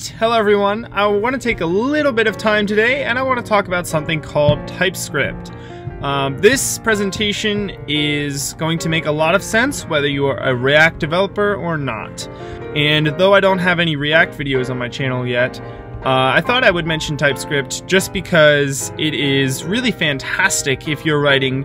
Alright, hello everyone. I want to take a little bit of time today and I want to talk about something called TypeScript. This presentation is going to make a lot of sense whether you are a React developer or not. And though I don't have any React videos on my channel yet, I thought I would mention TypeScript just because it is really fantastic if you're writing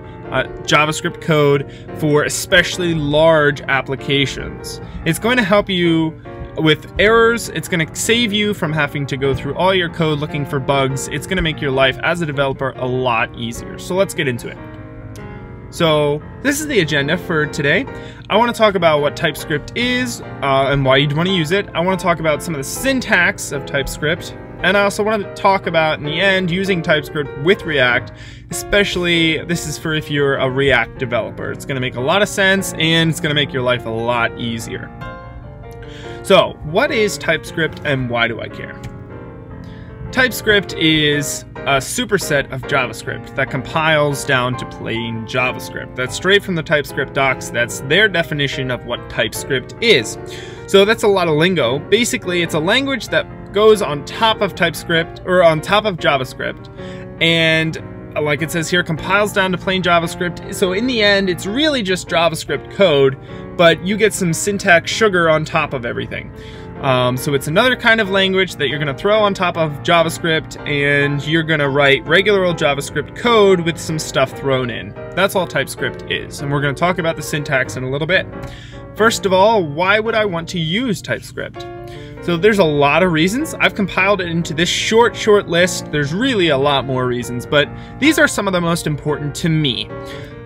JavaScript code for especially large applications. It's going to help you with errors. It's going to save you from having to go through all your code looking for bugs. It's going to make your life as a developer a lot easier. So let's get into it. So this is the agenda for today. I want to talk about what TypeScript is and why you'd want to use it. I want to talk about some of the syntax of TypeScript. And I also want to talk about, in the end, using TypeScript with React, especially this is for if you're a React developer. It's going to make a lot of sense and it's going to make your life a lot easier. So, what is TypeScript and why do I care? TypeScript is a superset of JavaScript that compiles down to plain JavaScript. That's straight from the TypeScript docs. That's their definition of what TypeScript is. So that's a lot of lingo. Basically, it's a language that goes on top of TypeScript or on top of JavaScript, and like it says here, compiles down to plain JavaScript. So in the end, it's really just JavaScript code, but you get some syntax sugar on top of everything. So it's another kind of language that you're going to throw on top of JavaScript, and you're going to write regular old JavaScript code with some stuff thrown in. That's all TypeScript is, and we're going to talk about the syntax in a little bit. First of all, why would I want to use TypeScript? So there's a lot of reasons. I've compiled it into this short list. There's really a lot more reasons, but these are some of the most important to me.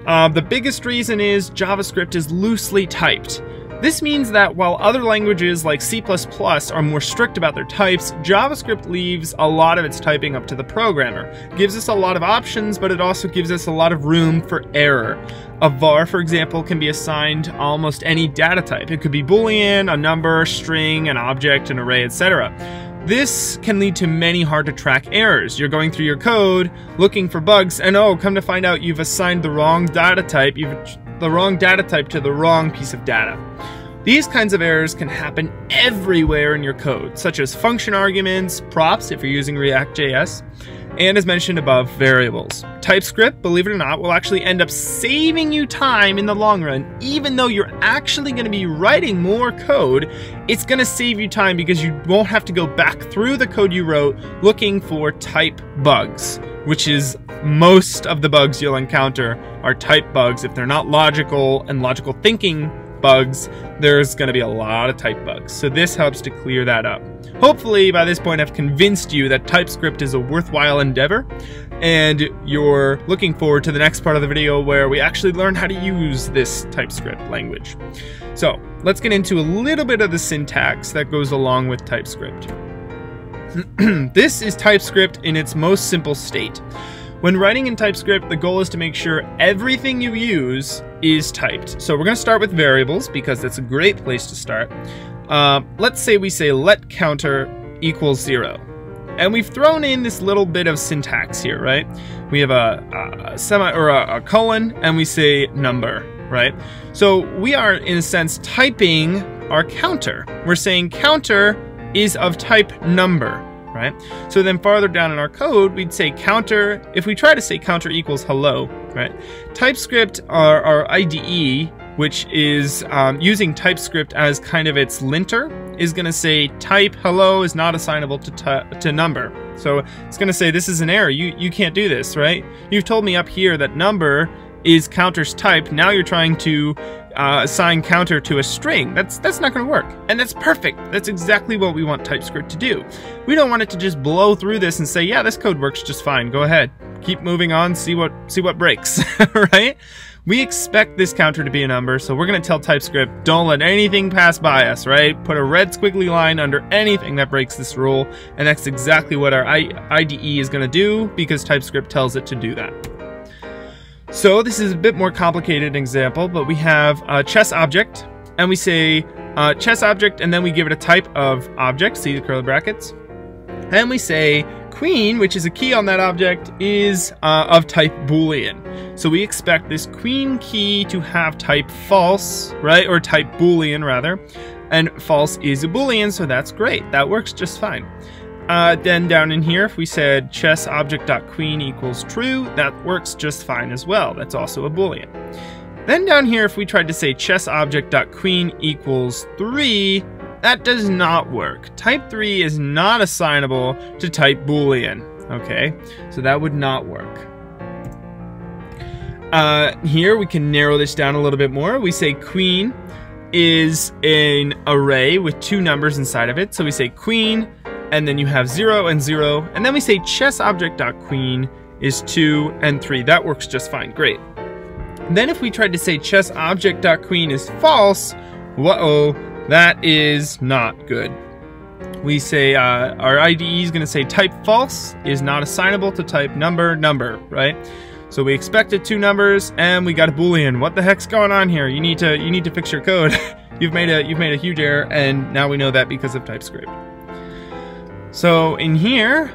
The biggest reason is JavaScript is loosely typed. This means that while other languages like C++ are more strict about their types, JavaScript leaves a lot of its typing up to the programmer. It gives us a lot of options, but it also gives us a lot of room for error. A var, for example, can be assigned almost any data type. It could be Boolean, a number, string, an object, an array, etc. This can lead to many hard-to-track errors. You're going through your code, looking for bugs, and oh, come to find out you've assigned the wrong data type. The wrong data type to the wrong piece of data. These kinds of errors can happen everywhere in your code, such as function arguments, props if you're using React.js, and as mentioned above, variables. TypeScript, believe it or not, will actually end up saving you time in the long run. Even though you're actually going to be writing more code, it's going to save you time because you won't have to go back through the code you wrote looking for type bugs, which is most of the bugs you'll encounter are type bugs. If they're not logical and logical thinking bugs, there's going to be a lot of type bugs. So this helps to clear that up. Hopefully by this point I've convinced you that TypeScript is a worthwhile endeavor and you're looking forward to the next part of the video where we actually learn how to use this TypeScript language. So let's get into a little bit of the syntax that goes along with TypeScript. This is TypeScript in its most simple state. When writing in TypeScript, the goal is to make sure everything you use is typed. So we're going to start with variables because that's a great place to start. Let's say we say let counter equals 0. And we've thrown in this little bit of syntax here, right? We have a semi or a colon and we say number, right? So we are in a sense typing our counter. We're saying counter is of type number. Right? So then farther down in our code, we'd say counter, if we try to say counter equals hello, right? TypeScript, our IDE, which is using TypeScript as kind of its linter, is going to say type hello is not assignable to number. So it's going to say this is an error, you can't do this, right? You've told me up here that number is counter's type, now you're trying to assign counter to a string. That's not going to work, and that's perfect. That's exactly what we want TypeScript to do. We don't want it to just blow through this and say, yeah, this code works just fine. Go ahead, keep moving on, see what breaks, right? We expect this counter to be a number, so we're going to tell TypeScript, don't let anything pass by us, right? Put a red squiggly line under anything that breaks this rule, and that's exactly what our IDE is going to do because TypeScript tells it to do that. So this is a bit more complicated example, but we have a chess object, and we say chess object, and then we give it a type of object, see the curly brackets, and we say queen, which is a key on that object, is of type Boolean. So we expect this queen key to have type false, right, or type Boolean rather, and false is a Boolean, so that's great. That works just fine. Then down in here, if we said chess object.queen equals true, that works just fine as well. That's also a Boolean. Then down here, if we tried to say chess object.queen equals 3, that does not work. Type 3 is not assignable to type Boolean. Okay, so that would not work. Here we can narrow this down a little bit more. We say queen is an array with 2 numbers inside of it. So we say queen, and then you have 0 and 0, and then we say chess object.queen is 2 and 3. That works just fine. Great. Then if we tried to say chess object.queen is false, whoa, that is not good. We say our IDE is going to say type false is not assignable to type number, right? So we expected 2 numbers and we got a Boolean. What the heck's going on here? You need to fix your code. you've made a huge error, and now we know that because of TypeScript. So in here,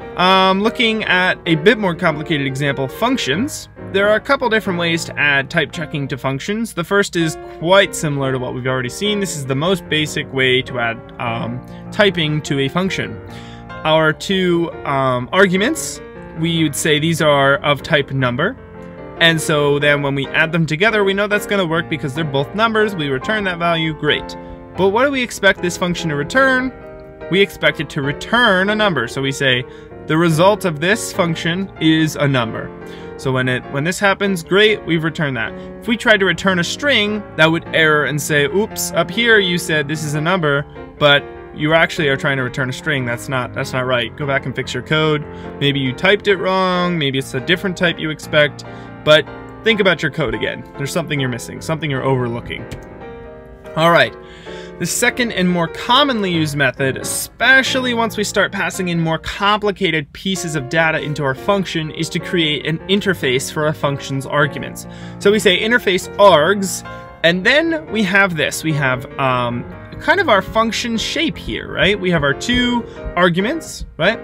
looking at a bit more complicated example, functions. There are a couple different ways to add type checking to functions. The first is quite similar to what we've already seen. This is the most basic way to add typing to a function. Our 2 arguments, we would say these are of type number. And so then when we add them together, we know that's going to work because they're both numbers. We return that value, great. But what do we expect this function to return? We expect it to return a number. So we say the result of this function is a number. So when this happens, great, we've returned that. If we tried to return a string, that would error and say, oops, up here you said this is a number, but you actually are trying to return a string. That's not right. Go back and fix your code. Maybe you typed it wrong, maybe it's a different type you expect, but think about your code again. There's something you're missing, something you're overlooking. All right. The second and more commonly used method, especially once we start passing in more complicated pieces of data into our function, is to create an interface for a function's arguments. So we say interface args, and then we have this. We have kind of our function shape here, right? We have our 2 arguments, right?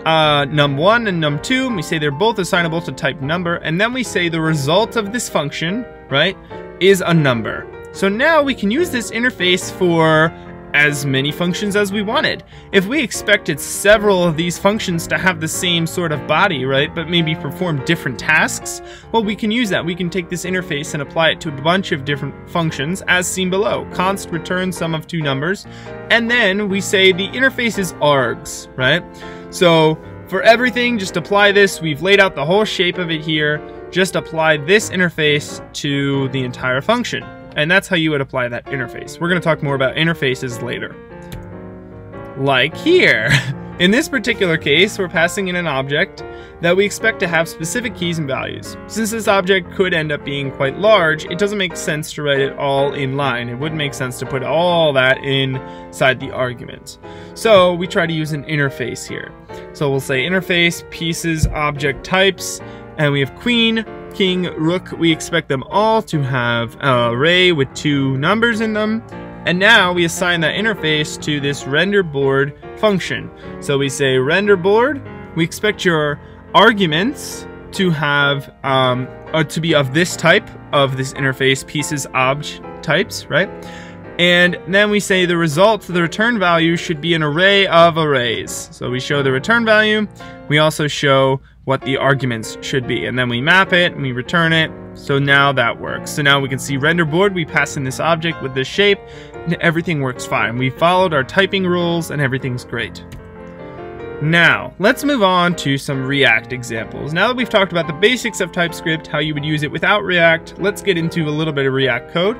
num1 and num2, and we say they're both assignable to type number, and then we say the result of this function, right, is a number. So now we can use this interface for as many functions as we wanted. If we expected several of these functions to have the same sort of body, right, but maybe perform different tasks, well, we can use that. We can take this interface and apply it to a bunch of different functions as seen below. Const return sum of 2 numbers, and then we say the interface is args, right? So for everything, just apply this. We've laid out the whole shape of it here. Just apply this interface to the entire function. And that's how you would apply that interface. We're going to talk more about interfaces later. Like here. In this particular case, we're passing in an object that we expect to have specific keys and values. Since this object could end up being quite large, it doesn't make sense to write it all in line. It wouldn't make sense to put all that inside the argument. So we try to use an interface here. So we'll say interface, pieces, object types, and we have queen, king, rook. We expect them all to have an array with 2 numbers in them. And now we assign that interface to this renderBoard function. So we say renderBoard. We expect your arguments to have or to be of this type, of this interface, pieces, object types, right? And then we say the result, the return value, should be an array of arrays. So we show the return value. We also show what the arguments should be, and then we map it and we return it. So now that works. So now we can see renderBoard. We pass in this object with this shape, and everything works fine. We followed our typing rules, and everything's great. Now let's move on to some React examples. Now that we've talked about the basics of TypeScript, how you would use it without React, let's get into a little bit of React code.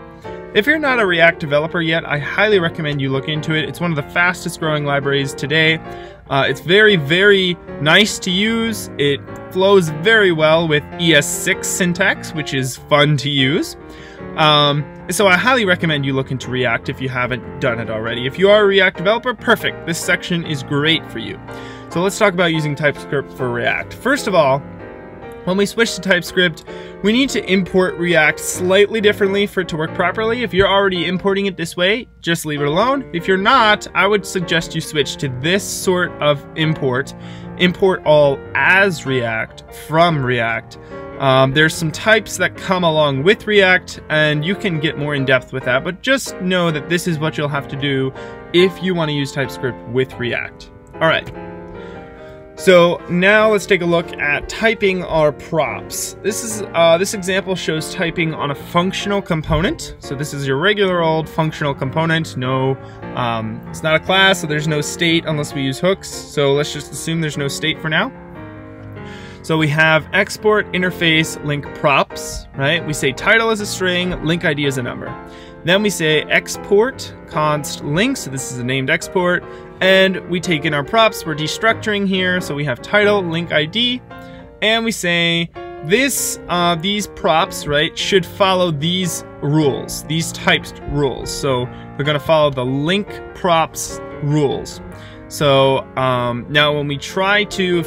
If you're not a React developer yet, I highly recommend you look into it. It's one of the fastest growing libraries today. It's very, very nice to use. It flows very well with ES6 syntax, which is fun to use. So I highly recommend you look into React if you haven't done it already. If you are a React developer, perfect. This section is great for you. So let's talk about using TypeScript for React. First of all, when we switch to TypeScript, we need to import React slightly differently for it to work properly. If you're already importing it this way, just leave it alone. If you're not, I would suggest you switch to this sort of import all as React from React. There's some types that come along with React, and you can get more in depth with that, but just know that this is what you'll have to do if you want to use TypeScript with React. All right. So now let's take a look at typing our props. This example shows typing on a functional component. So this is your regular old functional component. No, it's not a class, so there's no state unless we use hooks. So let's just assume there's no state for now. So we have export interface link props, right? We say title is a string, link ID is a number. Then we say export const link, so this is a named export, and we take in our props. We're destructuring here, so we have title, link ID, and we say these props, right, should follow these rules, these typed rules. So we're going to follow the link props rules. So now when we tried to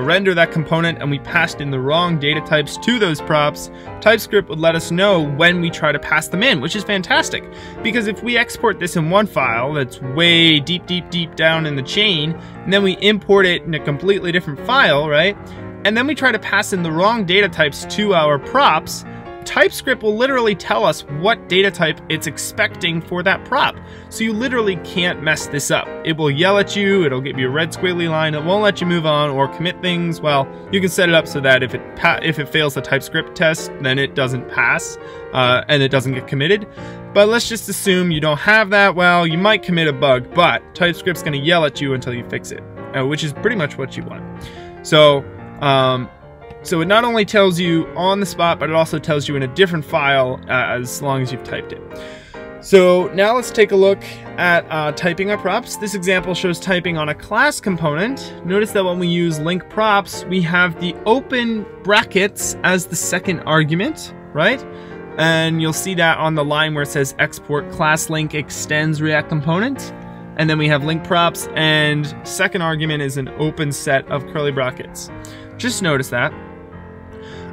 render that component and we passed in the wrong data types to those props, TypeScript would let us know when we try to pass them in, which is fantastic. Because if we export this in one file that's way deep down in the chain, and then we import it in a completely different file, right? And then we try to pass in the wrong data types to our props, TypeScript will literally tell us what data type it's expecting for that prop. So you literally can't mess this up. It will yell at you, it'll give you a red squiggly line, it won't let you move on or commit things. Well, you can set it up so that if it fails the TypeScript test, then it doesn't pass and it doesn't get committed. But let's just assume you don't have that. Well, you might commit a bug, but TypeScript's going to yell at you until you fix it, which is pretty much what you want. So it not only tells you on the spot, but it also tells you in a different file as long as you've typed it. So now let's take a look at typing our props. This example shows typing on a class component. Notice that when we use link props, we have the open brackets as the second argument, right? And you'll see that on the line where it says export class link extends React component. And then we have link props, and second argument is an open set of curly brackets. Just notice that.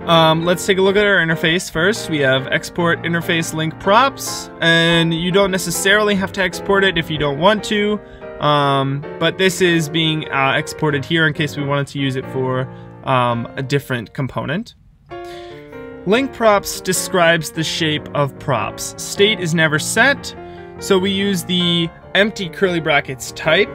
Let's take a look at our interface first. We have export interface link props, and you don't necessarily have to export it if you don't want to, but this is being exported here in case we wanted to use it for a different component. Link props describes the shape of props. State is never set, so we use the empty curly brackets type.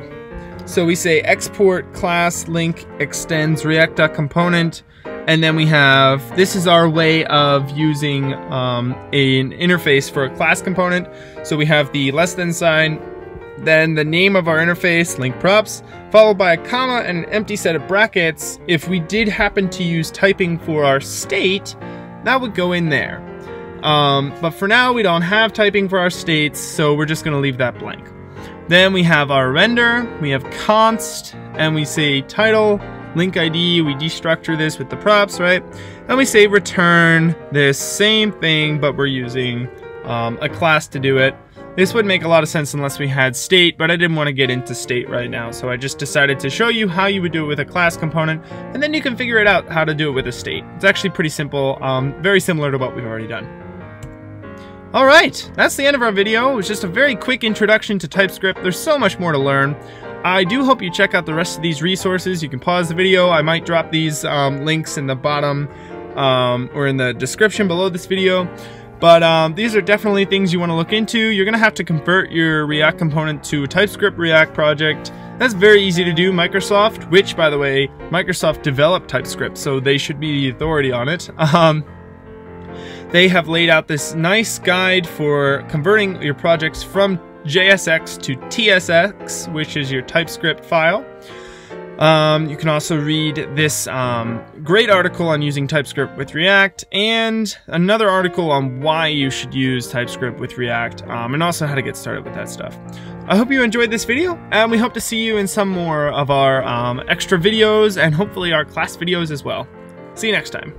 So we say export class link extends React.component. And then we have, this is our way of using an interface for a class component. So we have the less than sign, then the name of our interface, link props, followed by a comma and an empty set of brackets. If we did happen to use typing for our state, that would go in there. But for now, we don't have typing for our states, so we're just gonna leave that blank. Then we have our render, we have const, and we say title, link ID, we destructure this with the props, right? And we say return this same thing, but we're using a class to do it. This would make a lot of sense unless we had state, but I didn't want to get into state right now, so I just decided to show you how you would do it with a class component, and then you can figure it out how to do it with a state. It's actually pretty simple, very similar to what we've already done. Alright, that's the end of our video. It was just a very quick introduction to TypeScript. There's so much more to learn. I do hope you check out the rest of these resources. You can pause the video. I might drop these links in the bottom or in the description below this video. But these are definitely things you want to look into. You're going to have to convert your React component to a TypeScript React project. That's very easy to do. Microsoft, which, by the way, Microsoft developed TypeScript, so they should be the authority on it. They have laid out this nice guide for converting your projects from JSX to TSX, which is your TypeScript file. You can also read this great article on using TypeScript with React, and another article on why you should use TypeScript with React, and also how to get started with that stuff. I hope you enjoyed this video, and we hope to see you in some more of our extra videos, and hopefully our class videos as well. See you next time.